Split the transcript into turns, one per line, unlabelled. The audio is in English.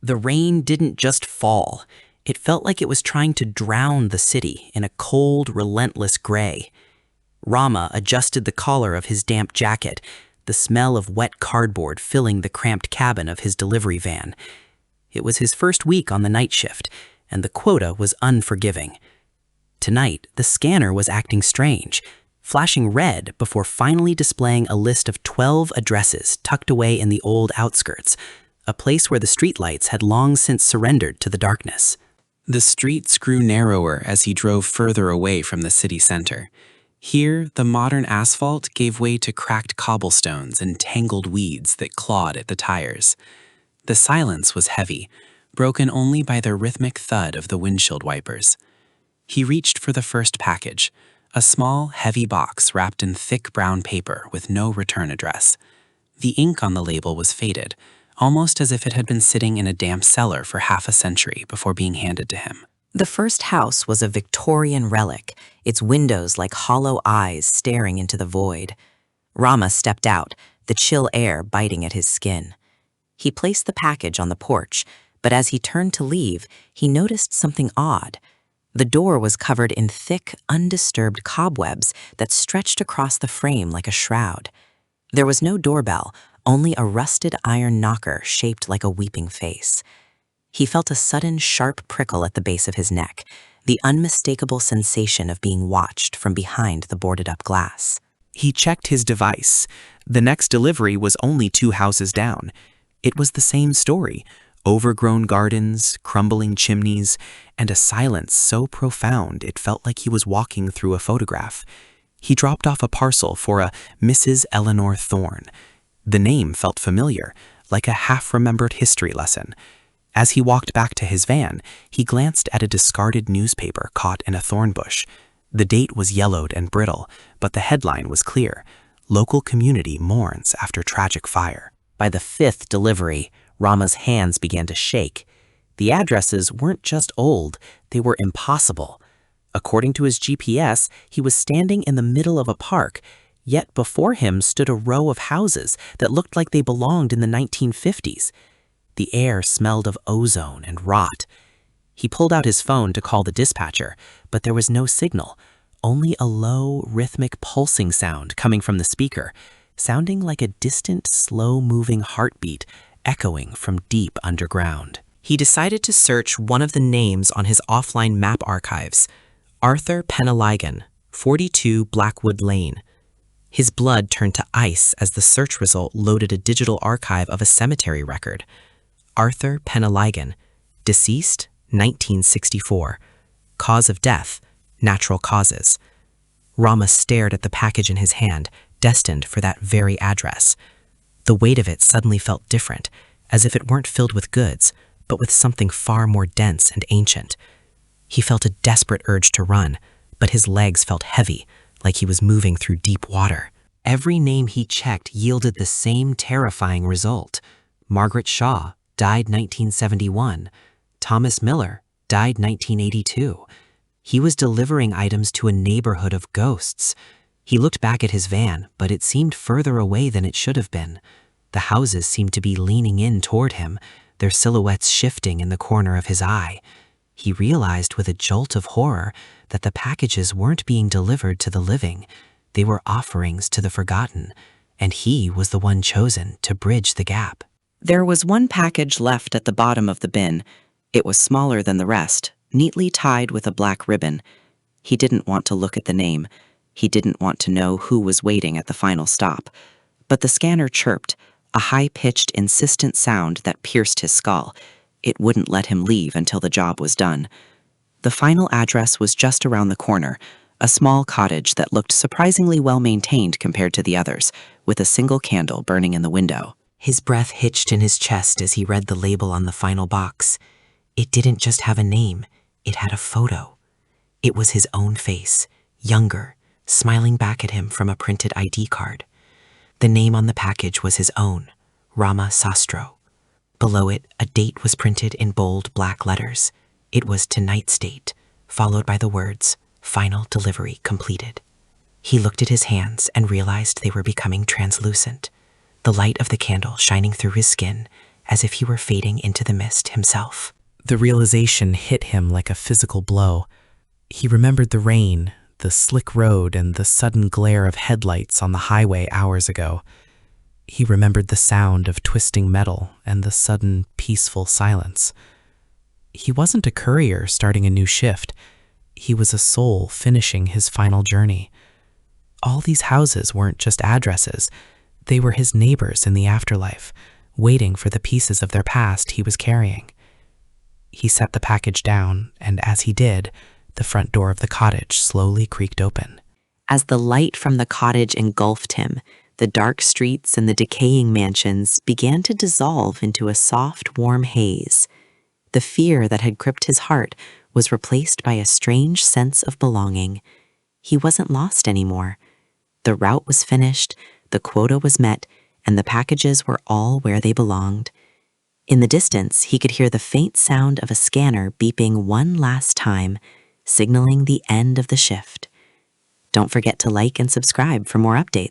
The rain didn't just fall. It felt like it was trying to drown the city in a cold, relentless gray. Rama adjusted the collar of his damp jacket, the smell of wet cardboard filling the cramped cabin of his delivery van. It was his first week on the night shift, and the quota was unforgiving. Tonight, the scanner was acting strange, flashing red before finally displaying a list of 12 addresses tucked away in the old outskirts, a place where the streetlights had long since surrendered to the darkness.
The streets grew narrower as he drove further away from the city center. Here, the modern asphalt gave way to cracked cobblestones and tangled weeds that clawed at the tires. The silence was heavy, broken only by the rhythmic thud of the windshield wipers. He reached for the first package, a small, heavy box wrapped in thick brown paper with no return address. The ink on the label was faded, almost as if it had been sitting in a damp cellar for half a century before being handed to him.
The first house was a Victorian relic, its windows like hollow eyes staring into the void. Rama stepped out, the chill air biting at his skin. He placed the package on the porch, but as he turned to leave, he noticed something odd. The door was covered in thick, undisturbed cobwebs that stretched across the frame like a shroud. There was no doorbell, only a rusted iron knocker shaped like a weeping face. He felt a sudden sharp prickle at the base of his neck, the unmistakable sensation of being watched from behind the boarded-up glass.
He checked his device. The next delivery was only 2 houses down. It was the same story: overgrown gardens, crumbling chimneys, and a silence so profound it felt like he was walking through a photograph. He dropped off a parcel for a Mrs. Eleanor Thorne. The name felt familiar, like a half-remembered history lesson. As he walked back to his van, he glanced at a discarded newspaper caught in a thorn bush. The date was yellowed and brittle, but the headline was clear: "Local community mourns after tragic fire."
By the 5th delivery, Rama's hands began to shake. The addresses weren't just old, they were impossible. According to his GPS, he was standing in the middle of a park, yet before him stood a row of houses that looked like they belonged in the 1950s. The air smelled of ozone and rot. He pulled out his phone to call the dispatcher, but there was no signal, only a low, rhythmic pulsing sound coming from the speaker, sounding like a distant, slow-moving heartbeat echoing from deep underground. He decided to search one of the names on his offline map archives: Arthur Peneligan, 42 Blackwood Lane. His blood turned to ice as the search result loaded a digital archive of a cemetery record. Arthur Peneligan, deceased, 1964. Cause of death, natural causes. Rama stared at the package in his hand, destined for that very address. The weight of it suddenly felt different, as if it weren't filled with goods, but with something far more dense and ancient. He felt a desperate urge to run, but his legs felt heavy, like he was moving through deep water. Every name he checked yielded the same terrifying result. Margaret Shaw, died 1971. Thomas Miller, died 1982. He was delivering items to a neighborhood of ghosts. He looked back at his van, but it seemed further away than it should have been. The houses seemed to be leaning in toward him, their silhouettes shifting in the corner of his eye. He realized with a jolt of horror that the packages weren't being delivered to the living. They were offerings to the forgotten, and he was the one chosen to bridge the gap. There was one package left at the bottom of the bin. It was smaller than the rest, neatly tied with a black ribbon. He didn't want to look at the name. He didn't want to know who was waiting at the final stop. But the scanner chirped, a high-pitched, insistent sound that pierced his skull. It wouldn't let him leave until the job was done. The final address was just around the corner, a small cottage that looked surprisingly well-maintained compared to the others, with a single candle burning in the window. His breath hitched in his chest as he read the label on the final box. It didn't just have a name, it had a photo. It was his own face, younger, smiling back at him from a printed ID card. The name on the package was his own, Rama Sastro. Below it, a date was printed in bold black letters. It was tonight's date, followed by the words, "Final delivery completed." He looked at his hands and realized they were becoming translucent. The light of the candle shining through his skin
as if he were fading into the mist himself.
The realization hit him like a physical blow. He remembered the rain, the slick road, and the sudden glare of headlights on the highway hours ago. He remembered the sound of twisting metal and the sudden, peaceful silence. He wasn't a courier starting a new shift. He was a soul finishing his final journey. All these houses weren't just addresses. They were his neighbors in the afterlife, waiting for the pieces of their past he was carrying. He set the package down, and as he did, the front door of the cottage slowly creaked open.
As the light from the cottage engulfed him, the dark streets and the decaying mansions began to dissolve into a soft, warm haze. The fear that had gripped his heart was replaced by a strange sense of belonging. He wasn't lost anymore. The route was finished, the quota was met, and the packages were all where they belonged. In the distance, he could hear the faint sound of a scanner beeping one last time, signaling the end of the shift. Don't forget to like and subscribe for more updates.